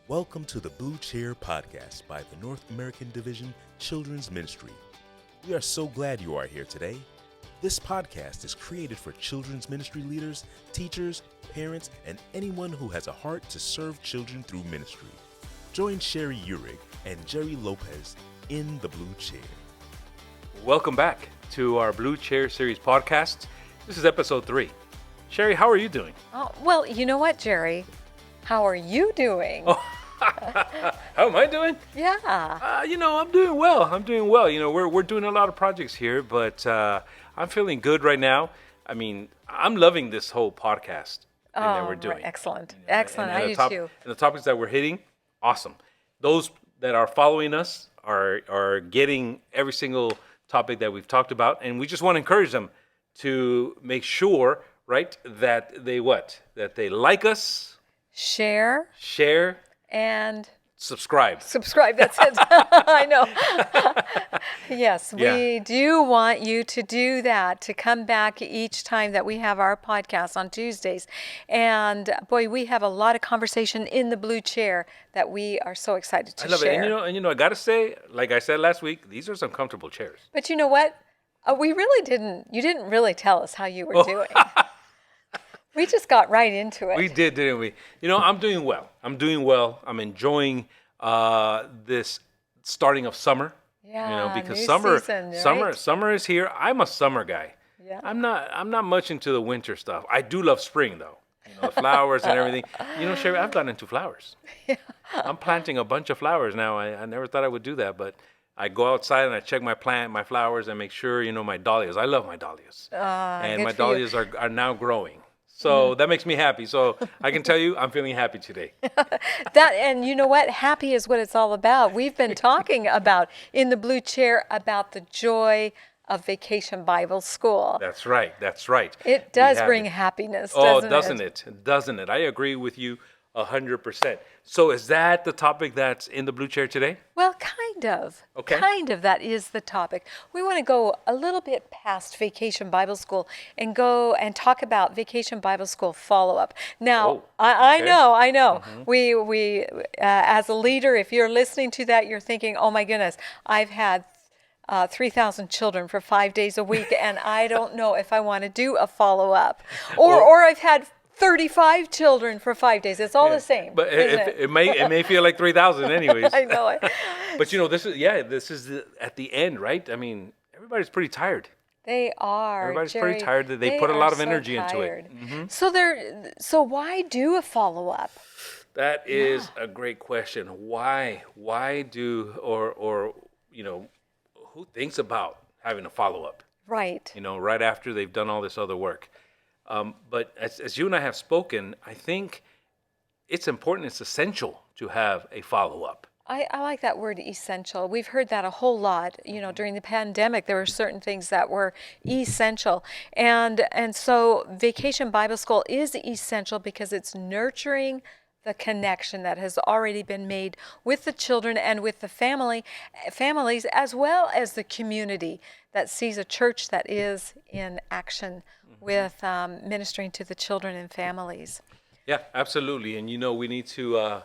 Welcome to the Blue Chair Podcast by the North American Division Children's Ministry. We are so glad you are here today. This podcast is created for children's ministry leaders, teachers, parents, and anyone who has a heart to serve children through ministry. Join Sherri and Gerry Lopez in the Blue Chair. Welcome back to our Blue Chair Series podcast. This is episode 3. Sherri, how are you doing? Oh, well, you know what, Gerry? How are you doing? Oh, how am I doing? Yeah. I'm doing well. We're doing a lot of projects here, but I'm feeling good right now. I mean, I'm loving this whole podcast thing that we're doing. Excellent. Excellent. I do too. And the topics that we're hitting, awesome. Those that are following us are getting every single topic that we've talked about, and we just want to encourage them to make sure, right, that they like us, Share, and subscribe. That's it. I know. Yes, Yeah. we do want you to do that, to come back each time that we have our podcast on Tuesdays. And boy, we have a lot of conversation in the Blue Chair that we are so excited to I love share. it. I got to say, like I said last week, these are some comfortable chairs. But you know what? You didn't really tell us how you were doing. We just got right into it. We did, didn't we? I'm doing well. I'm enjoying this starting of summer. Yeah, because new summer, season, right? summer is here. I'm a summer guy. Yeah. I'm not much into the winter stuff. I do love spring though. The flowers and everything. Sherri, I've gotten into flowers. Yeah. I'm planting a bunch of flowers now. I never thought I would do that, but I go outside and I check my flowers and make sure, my dahlias. I love my dahlias. And my dahlias are now growing. So that makes me happy. So I can tell you, I'm feeling happy today. And you know what? Happy is what it's all about. We've been talking about in the Blue Chair about the joy of Vacation Bible School. That's right. It does bring happiness, doesn't it? Doesn't it? I agree with you 100%. So is that the topic that's in the Blue Chair today? Well, kind of. Okay. Kind of, that is the topic. We want to go a little bit past Vacation Bible School and go and talk about Vacation Bible School follow-up. Now, I know. Mm-hmm. We as a leader, if you're listening to that, you're thinking, oh my goodness, I've had 3,000 children for 5 days a week, and I don't know if I want to do a follow-up. Or I've had 35 children for 5 days. It's all the same. But it may feel like 3,000 anyways. I know it. But this is at the end, right? I mean, everybody's pretty tired. They are. Everybody's Jerry, pretty tired. They put a lot of energy into it. Mm-hmm. So why do a follow-up? That is a great question. Why do or who thinks about having a follow-up? Right. Right after they've done all this other work. But as you and I have spoken, I think it's important, it's essential to have a follow-up. I like that word, essential. We've heard that a whole lot. During the pandemic, there were certain things that were essential. And so Vacation Bible School is essential because it's nurturing the connection that has already been made with the children and with the families, as well as the community that sees a church that is in action with ministering to the children and families. Yeah, absolutely. And we need to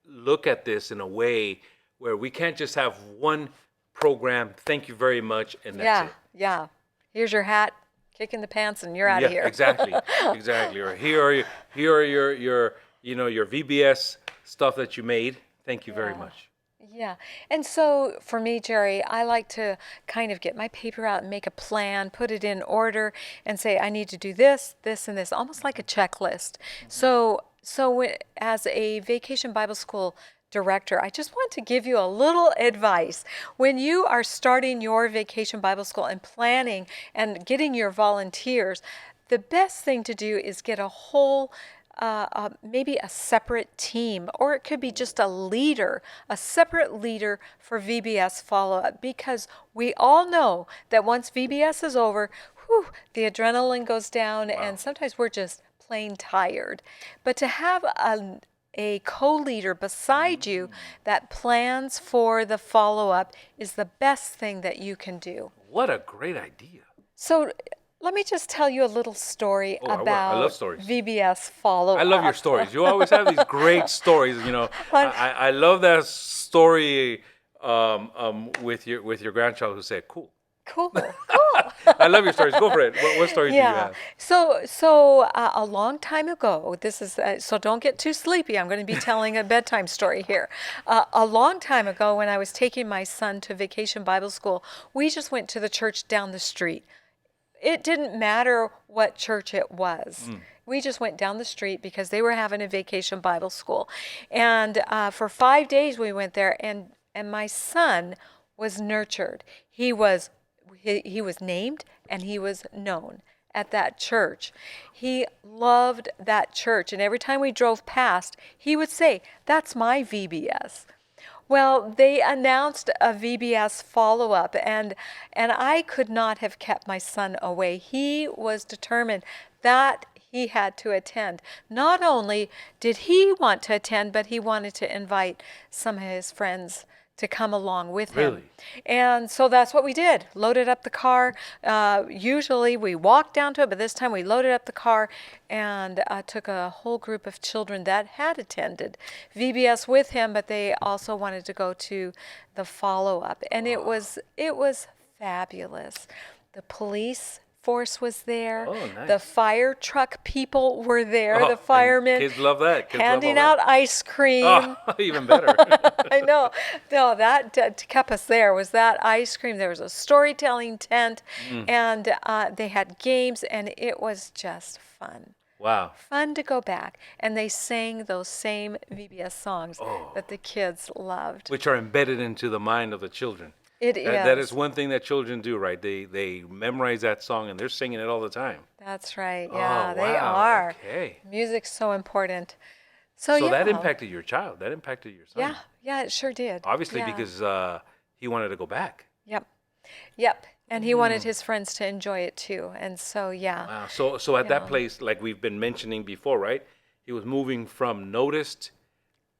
look at this in a way where we can't just have one program, thank you very much, and that's it. Yeah. Here's your hat, kick in the pants, and you're out of here. Exactly. Or here are your VBS stuff that you made. Thank you very much. Yeah. And so for me, Gerry, I like to kind of get my paper out and make a plan, put it in order, and say, I need to do this, this, and this, almost like a checklist. So as a Vacation Bible School director, I just want to give you a little advice. When you are starting your Vacation Bible School and planning and getting your volunteers, the best thing to do is get a whole maybe a separate team, or it could be just a separate leader for VBS follow-up, because we all know that once VBS is over, the adrenaline goes down. Wow. And sometimes we're just plain tired. But to have a co-leader beside you that plans for the follow-up is the best thing that you can do. What a great idea. So let me just tell you a little story I about love stories. VBS Follow-up. I love your stories. You always have these great stories. I love that story with your grandchild who said, "Cool." Cool. I love your stories. Go for it. What stories do you Yeah. have? So a long time ago, this is so don't get too sleepy. I'm going to be telling a bedtime story here. A long time ago, when I was taking my son to Vacation Bible School, we just went to the church down the street. It didn't matter what church it was. We just went down the street because they were having a Vacation Bible School, and for 5 days we went there, and my son was nurtured. He was named and he was known at that church. He loved that church, and every time we drove past, he would say, "That's my VBS." Well, they announced a VBS follow-up, and I could not have kept my son away. He was determined that he had to attend. Not only did he want to attend, but he wanted to invite some of his friends to come along with him. Really? And so that's what we did. Loaded up the car. Usually we walked down to it, but this time we loaded up the car and took a whole group of children that had attended VBS with him, but they also wanted to go to the follow-up. And it was fabulous. The police force was there. Oh, nice. The fire truck people were there. Oh, The firemen kids love that. Kids handing love all out ice cream. that. Oh, even better. I know. No, that kept us there was that ice cream. There was a storytelling tent, and they had games, and it was just fun. Wow. Fun to go back. And they sang those same VBS songs that the kids loved. Which are embedded into the mind of the children. It is. That is one thing that children do, right? They memorize that song and they're singing it all the time. That's right. Yeah, Oh, they wow. are. Okay. Music's so important. So yeah. that impacted your child. That impacted your son. Yeah, it sure did. Obviously, Yeah. because he wanted to go back. Yep. And he wanted his friends to enjoy it too. And so, yeah. Wow. So at that place, like we've been mentioning before, right? He was moving from noticed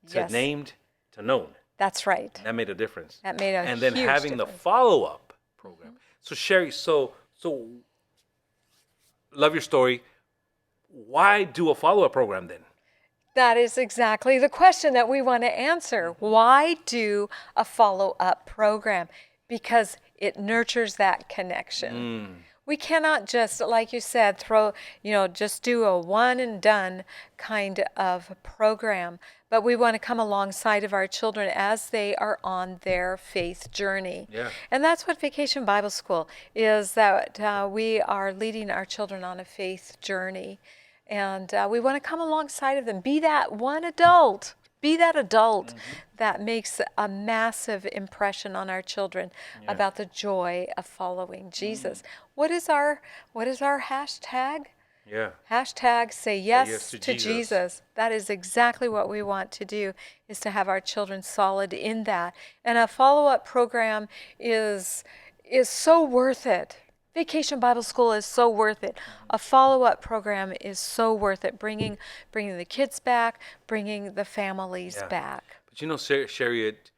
to Yes. named to known. That's right. That made a difference. That made a And then huge having the difference. follow-up program. So Sherry, so love your story. Why do a follow-up program then? That is exactly the question that we want to answer. Why do a follow-up program? Because it nurtures that connection. We cannot just, like you said, just do a one and done kind of program. But we want to come alongside of our children as they are on their faith journey. Yeah. And that's what Vacation Bible School is, that we are leading our children on a faith journey. And we want to come alongside of them. Be that one adult. Be that adult that makes a massive impression on our children about the joy of following Jesus. What is our hashtag? Yeah. Hashtag say yes, yes to to Jesus. That is exactly what we want to do, is to have our children solid in that. And a follow-up program is so worth it. Vacation Bible School is so worth it. A follow-up program is so worth it. Bringing the kids back, bringing the families back. But Sherry, it's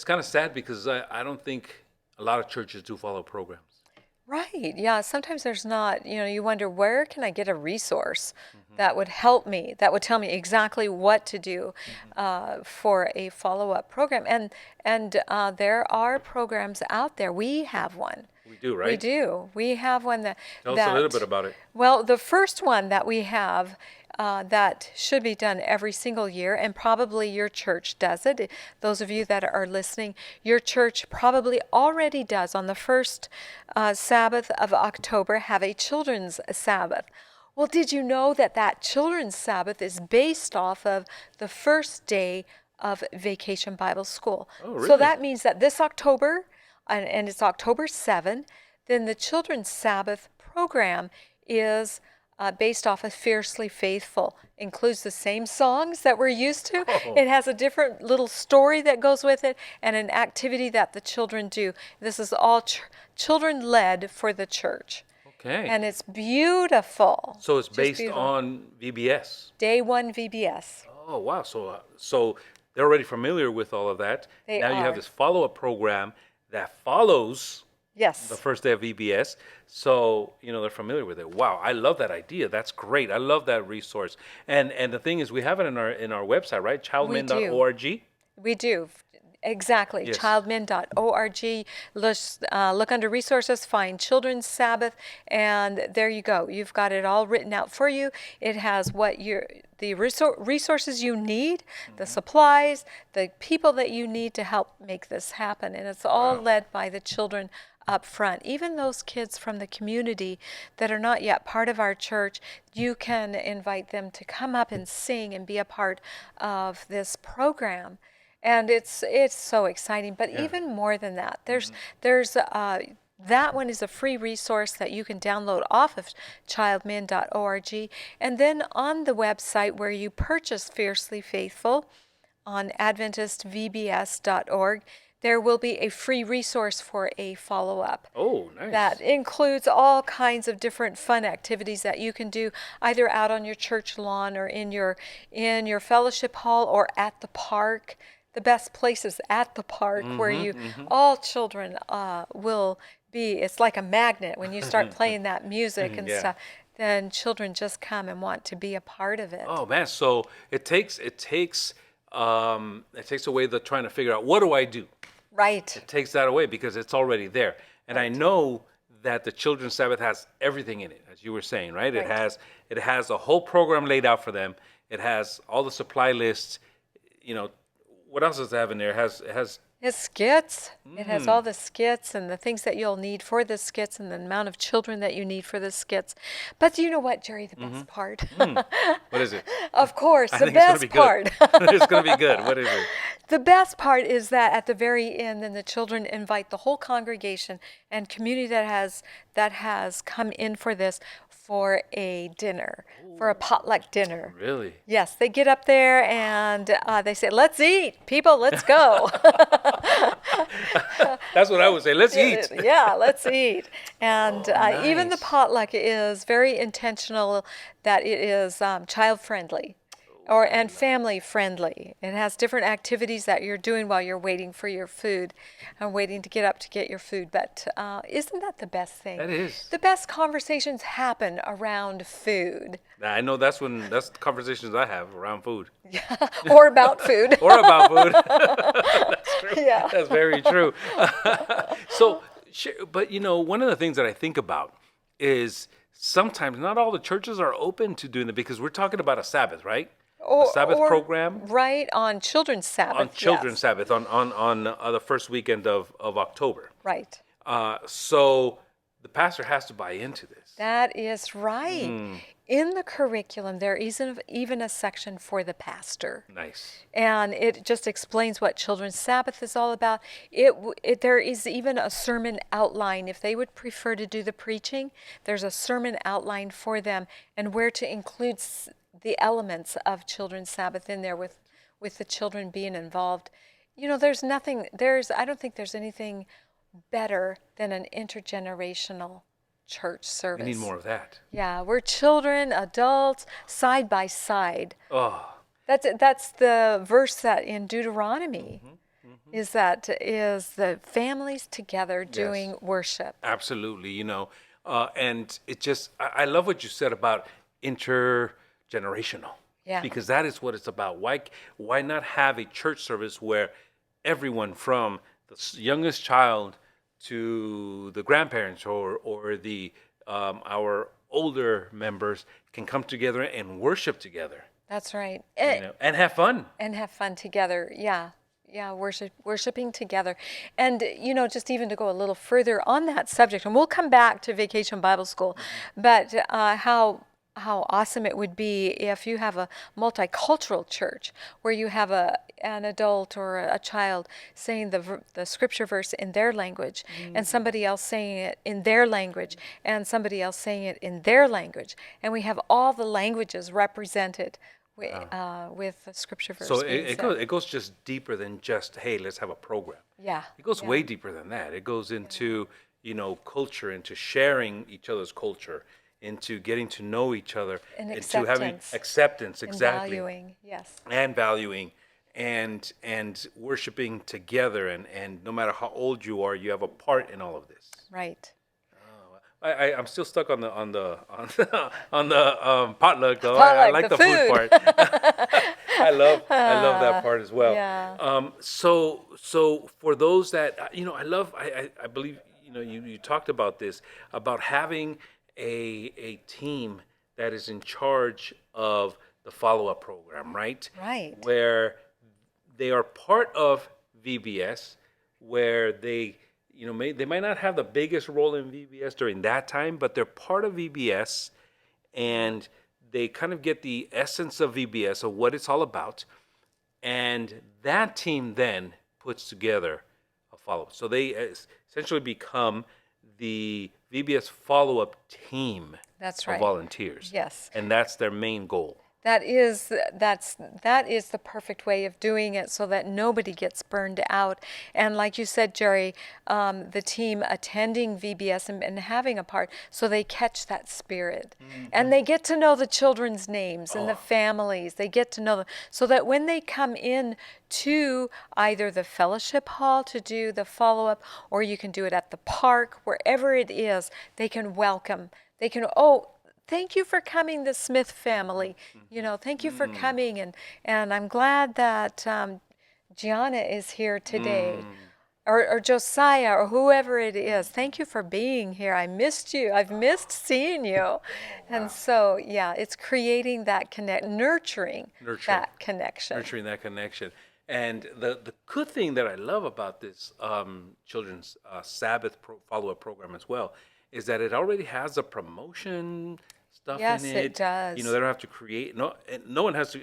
kind of sad because I don't think a lot of churches do follow programs. Right. Yeah. Sometimes there's not, you wonder, where can I get a resource that would help me, that would tell me exactly what to do for a follow-up program. And there are programs out there. We have one. We do, right? We do. We have one that. Tell us a little bit about it. Well, the first one that we have that should be done every single year, and probably your church does it. Those of you that are listening, your church probably already does, on the first Sabbath of October, have a children's Sabbath. Well, did you know that children's Sabbath is based off of the first day of Vacation Bible School? Oh, really? So that means that this October, and it's October 7, then the children's Sabbath program is based off of Fiercely Faithful. Includes the same songs that we're used to. Oh. It has a different little story that goes with it, and an activity that the children do. This is all children-led for the church. Okay. And it's beautiful. So it's Just based beautiful. on VBS. Day 1 VBS. Oh, wow. So they're already familiar with all of that. They now you are. have this follow-up program that follows Yes. the first day of VBS. So, they're familiar with it. Wow, I love that idea. That's great. I love that resource. And the thing is, we have it in our website, right? We do. Childmin.org. We do. Exactly. Yes. Childmin.org. Look under resources, find Children's Sabbath, and there you go. You've got it all written out for you. It has the resources you need, the supplies, the people that you need to help make this happen. And it's all led by the children up front. Even those kids from the community that are not yet part of our church, you can invite them to come up and sing and be a part of this program. And it's so exciting. But even more than that, there's that one is a free resource that you can download off of childmin.org. And then on the website where you purchase Fiercely Faithful on AdventistVBS.org, there will be a free resource for a follow-up. Oh, nice. That includes all kinds of different fun activities that you can do either out on your church lawn or in your fellowship hall or at the park. The best places at the park where all children will be. It's like a magnet when you start playing that music and stuff. Then children just come and want to be a part of it. Oh man, so it takes away the trying to figure out what do I do. Right. It takes that away because it's already there. And I know that the Children's Sabbath has everything in it, as you were saying, right? It has a whole program laid out for them. It has all the supply lists. What else does it have in there? It has It's skits. It has all the skits and the things that you'll need for the skits and the amount of children that you need for the skits. But you know what, Jerry, the best part? What is it? Of course, I the think it's best part. It's going to be good. What is it? The best part is that at the very end, then the children invite the whole congregation and community that has come in for this for a dinner, for a potluck dinner. Really? Yes, they get up there and they say, "Let's eat, people, let's go." That's what I would say. Let's eat. Yeah, let's eat. And even the nice. potluck is very intentional that it is child friendly. And family friendly. It has different activities that you're doing while you're waiting for your food and waiting to get up to get your food. But isn't that the best thing? That is. The best conversations happen around food. I know that's the conversations I have around food. Or about food. Or about food. That's true. Yeah. That's very true. But one of the things that I think about is sometimes not all the churches are open to doing it because we're talking about a Sabbath, right? A Sabbath program. Right, on Children's Sabbath. On Children's yes. Sabbath on the first weekend of October. Right. So the pastor has to buy into this. That is right. In the curriculum, there is even a section for the pastor. Nice. And it just explains what Children's Sabbath is all about. There is even a sermon outline. If they would prefer to do the preaching, there's a sermon outline for them and where to include the elements of Children's Sabbath in there with the children being involved. I don't think there's anything better than an intergenerational church service. We need more of that. Yeah, we're children, adults, side by side. Oh. That's the verse that in Deuteronomy is the families together doing worship. Absolutely, and it just I love what you said about intergenerational. Yeah. Because that is what it's about. Why not have a church service where everyone from the youngest child to the grandparents or the our older members can come together and worship together. That's right. And have fun. And have fun together. Yeah. Yeah, worshiping together. And, just even to go a little further on that subject, and we'll come back to Vacation Bible School, but how awesome it would be if you have a multicultural church where you have an adult or a child saying the scripture verse in their language and somebody else saying it in their language and somebody else saying it in their language. And we have all the languages represented with the scripture verse. So it goes just deeper than just, hey, let's have a program. Yeah. It goes way deeper than that. It goes into, culture, into sharing each other's culture, into getting to know each other, And into having acceptance, and exactly. valuing, yes. And valuing. and worshiping together, and no matter how old you are, you have a part in all of this. Right. I'm still stuck on the potluck though. I Potluck, like the the food part. I love that part as well. Yeah. So for those that I believe you talked about this, about having a team that is in charge of the follow-up program, right? Right. Where they are part of VBS, where they they might not have the biggest role in VBS during that time, but they're part of VBS, and they kind of get the essence of VBS, of what it's all about, and that team then puts together a follow-up. So they essentially become the VBS follow-up team That's of right. volunteers. Yes. And that's their main goal. That is the perfect way of doing it, so that nobody gets burned out. And like you said, Gerry, the team attending VBS and having a part, so they catch that spirit, and they get to know the children's names and the families. They get to know them, so that when they come in to either the fellowship hall to do the follow-up, or you can do it at the park, wherever it is, they can welcome. They can, thank you for coming, the Smith family. Thank you for coming, and I'm glad that Gianna is here today, or Josiah, or whoever it is. Thank you for being here. I missed you. I've missed seeing you. And so, it's creating that nurturing that connection. Nurturing that connection. And the good thing that I love about this children's Sabbath follow-up program as well is that it already has a promotion stuff in it. Yes, it does. They don't have to create. Nobody has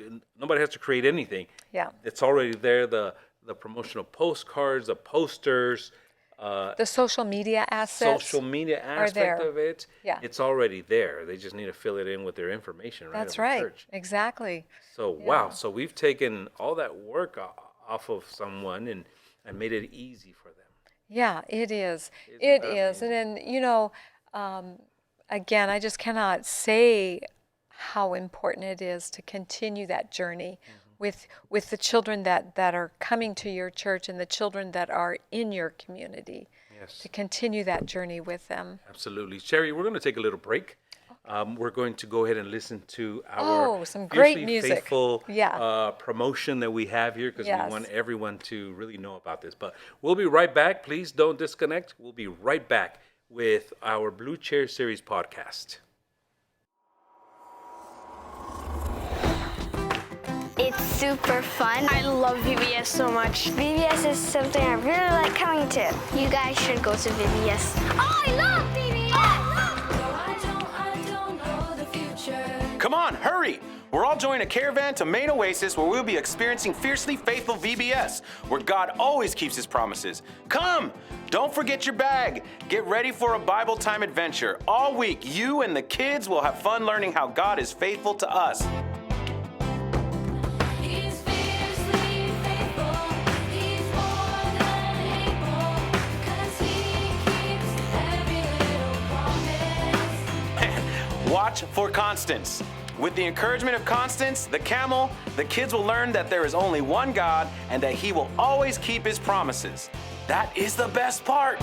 to create anything. Yeah. It's already there. The promotional postcards, the posters, the social media assets. social media aspect of it. Yeah. It's already there. They just need to fill it in with their information, right? That's of the right. church. Exactly. So wow. So we've taken all that work off of someone and made it easy for them. Yeah, it is. Isn't It that is. amazing? And then, again, I just cannot say how important it is to continue that journey with the children that are coming to your church, and the children that are in your community. Yes. To continue that journey with them. Absolutely. Sherry, we're going to take a little break. We're going to go ahead and listen to our some great fiercely music. faithful Yeah. promotion that we have here, because Yes. we want everyone to really know about this. But we'll be right back. Please don't disconnect. We'll be right back with our Blue Chair Series podcast. It's super fun. I love VBS so much. VBS is something I really like coming to. You guys should go to VBS. Oh, I love VBS! I don't know the future. Come on, hurry! We're all joining a caravan to Main Oasis, where we'll be experiencing fiercely faithful VBS, where God always keeps his promises. Come! Don't forget your bag. Get ready for a Bible time adventure. All week, you and the kids will have fun learning how God is faithful to us. He's fiercely faithful. He's more than able. 'Cause he keeps every little promise. Watch for Constance. With the encouragement of Constance, the camel, the kids will learn that there is only one God and that he will always keep his promises. That is the best part.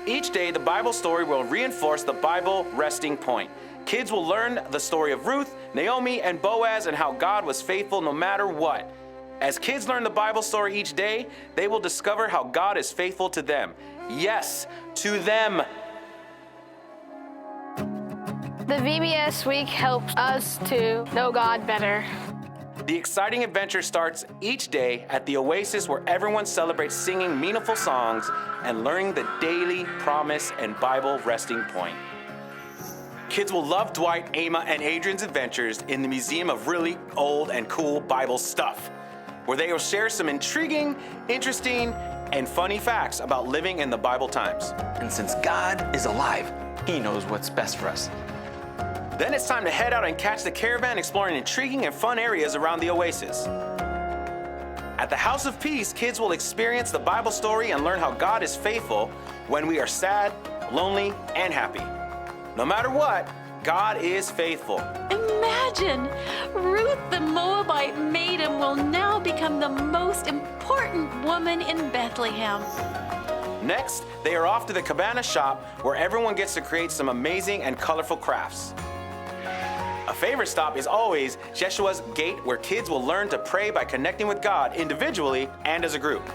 Each day, the Bible story will reinforce the Bible resting point. Kids will learn the story of Ruth, Naomi, and Boaz, and how God was faithful no matter what. As kids learn the Bible story each day, they will discover how God is faithful to them. Yes, to them. The VBS week helps us to know God better. The exciting adventure starts each day at the Oasis, where everyone celebrates singing meaningful songs and learning the daily promise and Bible resting point. Kids will love Dwight, Ama, and Adrian's adventures in the Museum of Really Old and Cool Bible Stuff, where they will share some intriguing, interesting, and funny facts about living in the Bible times. And since God is alive, he knows what's best for us. Then it's time to head out and catch the caravan exploring intriguing and fun areas around the Oasis. At the House of Peace, kids will experience the Bible story and learn how God is faithful when we are sad, lonely, and happy. No matter what, God is faithful. Imagine! Ruth the Moabite maiden will now become the most important woman in Bethlehem. Next, they are off to the cabana shop where everyone gets to create some amazing and colorful crafts. A favorite stop is always Jeshua's Gate, where kids will learn to pray by connecting with God individually and as a group.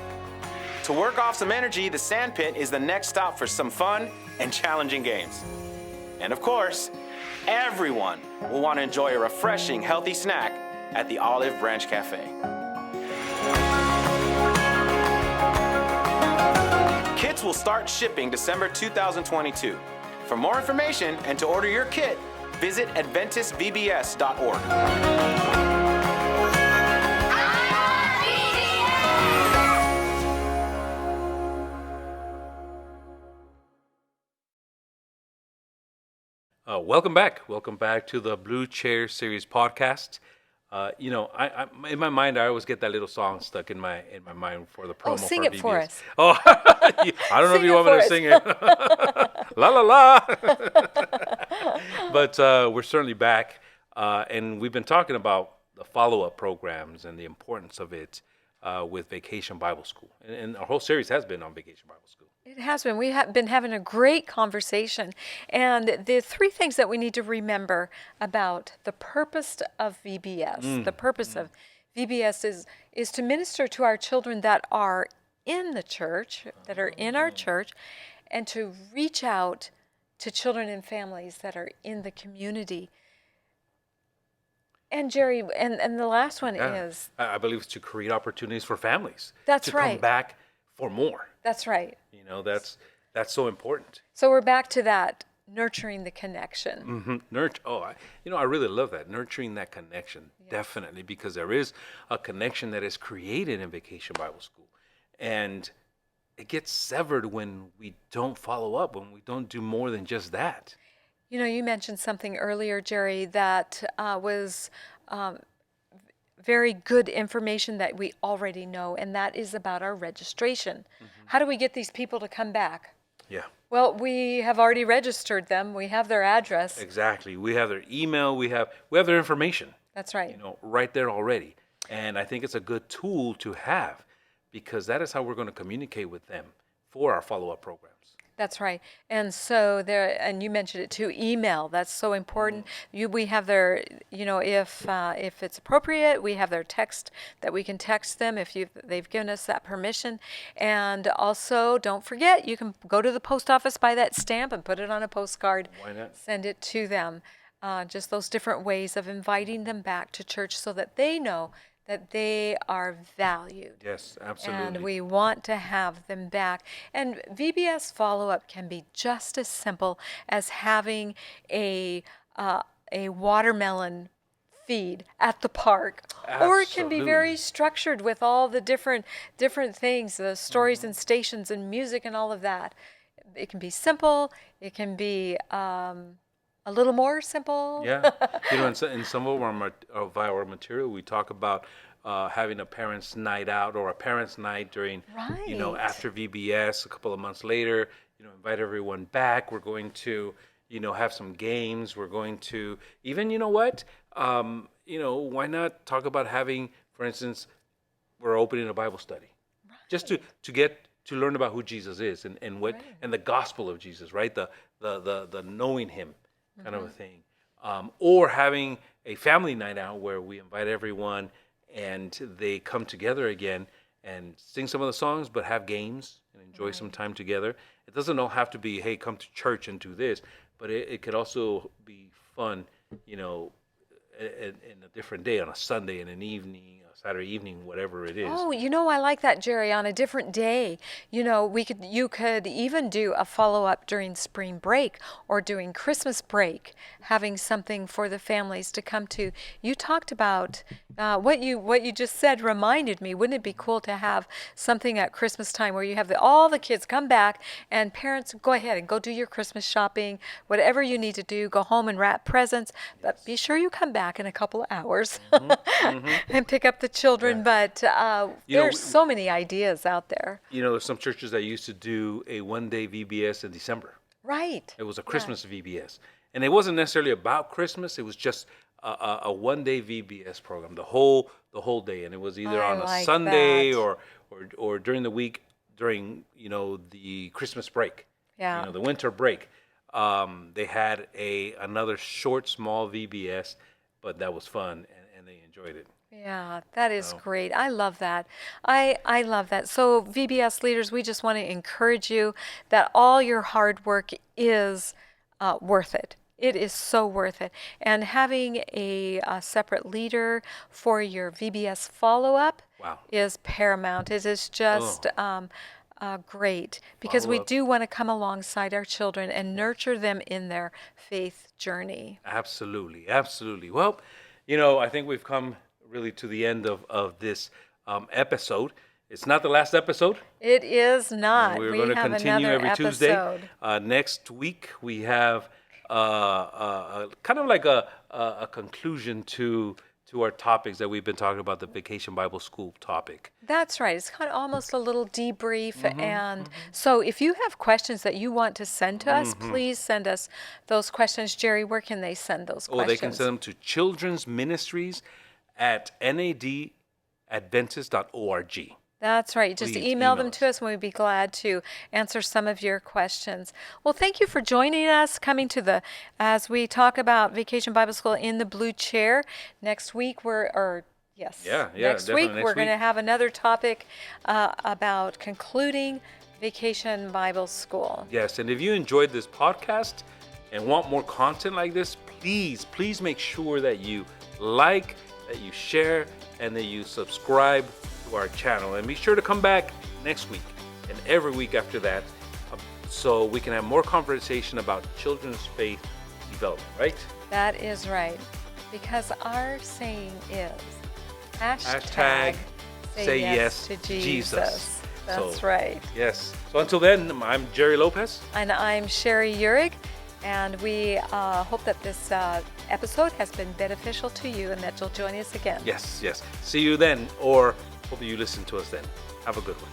To work off some energy, the sand pit is the next stop for some fun and challenging games. And of course, everyone will want to enjoy a refreshing, healthy snack at the Olive Branch Cafe. Kits will start shipping December 2022. For more information and to order your kit, visit AdventistVBS.org. Welcome back. Welcome back to the Blue Chair Series podcast. I in my mind, I always get that little song stuck in my mind for the promo. sing for it for VBS. us. Oh, I don't know if you want me to sing it. La la la. But we're certainly back, and we've been talking about the follow-up programs and the importance of it with Vacation Bible School, and our whole series has been on Vacation Bible School. It has been. We have been having a great conversation. And the three things that we need to remember about the purpose of VBS, the purpose of VBS is to minister to our children that are in the church, that are in our church, and to reach out to children and families that are in the community. And Jerry, and the last one is... I believe it's to create opportunities for families. That's to right. come back for more. That's right. That's so important. So we're back to that, nurturing the connection. Mm-hmm. I really love that, nurturing that connection, definitely, because there is a connection that is created in Vacation Bible School. And it gets severed when we don't follow up, when we don't do more than just that. You mentioned something earlier, Jerry, that was very good information that we already know, and that is about our registration. How do we get these people to come back? Yeah. Well, we have already registered them. We have their address. Exactly. We have their email. We have their information. That's right. Right there already. And I think it's a good tool to have, because that is how we're going to communicate with them for our follow-up programs. That's right. And so and you mentioned it too, email. That's so important. We have their, if it's appropriate, we have their text that we can text them if they've given us that permission. And also, don't forget, you can go to the post office, buy that stamp, and put it on a postcard. Why not? Send it to them. Just those different ways of inviting them back to church so that they know that they are valued. Yes, absolutely. And we want to have them back. And VBS follow-up can be just as simple as having a watermelon feed at the park. Or it can be very structured with all the different things, the stories and stations and music and all of that. It can be simple. It can be a little more simple. Yeah. In some of our material, we talk about having a parents' night out or a parents' night during, after VBS, a couple of months later, invite everyone back. We're going to, have some games. We're going to even, why not talk about having, for instance, we're opening a Bible study. Right. Just to learn about who Jesus is and what, and the gospel of Jesus, right? The knowing him kind of a thing. Or having a family night out where we invite everyone and they come together again and sing some of the songs, but have games and enjoy some time together. It doesn't all have to be, hey, come to church and do this, but it could also be fun, in a different day, on a Sunday, in an evening, a Saturday evening, whatever it is. Oh, I like that, Jerry, on a different day. You could even do a follow-up during spring break or during Christmas break, having something for the families to come to. You talked about what you just said reminded me. Wouldn't it be cool to have something at Christmas time where you have all the kids come back and parents go ahead and go do your Christmas shopping, whatever you need to do, go home and wrap presents, but be sure you come back in a couple of hours and pick up the children. Yeah. But there's so many ideas out there. There's some churches that used to do a one-day VBS in December. Right. It was a Christmas VBS. And it wasn't necessarily about Christmas. It was just a one-day VBS program, the whole day, and it was either I on a like Sunday that. or during the week during the Christmas break, Yeah. the winter break. They had another short, small VBS, but that was fun, and they enjoyed it. Yeah, that is great. I love that. I love that. So VBS leaders, we just want to encourage you that all your hard work is worth it. It is so worth it. And having a separate leader for your VBS follow-up Wow. is paramount. It is just great because we Follow-up. do want to come alongside our children and nurture them in their faith journey. Absolutely, absolutely. Well, I think we've come really to the end of this episode. It's not the last episode. It is not. We're We going to have continue another every Tuesday. episode. Next week we have kind of like a conclusion to our topics that we've been talking about, the Vacation Bible School topic. That's right. It's kind of almost a little debrief. And so if you have questions that you want to send to us, please send us those questions. Jerry, where can they send those questions? Or they can send them to Children's Ministries at nadadventist.org. That's right. Just Please email email them us. to us and we'd be glad to answer some of your questions. Well, thank you for joining us, coming to as we talk about Vacation Bible School in the Blue Chair. Next week, next definitely week, next we're going to week. have another topic about concluding Vacation Bible School. Yes, and if you enjoyed this podcast and want more content like this, please make sure that you like, that you share, and that you subscribe to our channel. And be sure to come back next week and every week after that so we can have more conversation about children's faith development, right? That is right. Because our saying is Hashtag say yes to Jesus. Jesus. That's So, right. Yes. So until then, I'm Gerry Lopez. And I'm Sherri Gerry, and we hope that this episode has been beneficial to you and that you'll join us again. Yes. See you then, or hope you listen to us then. Have a good one.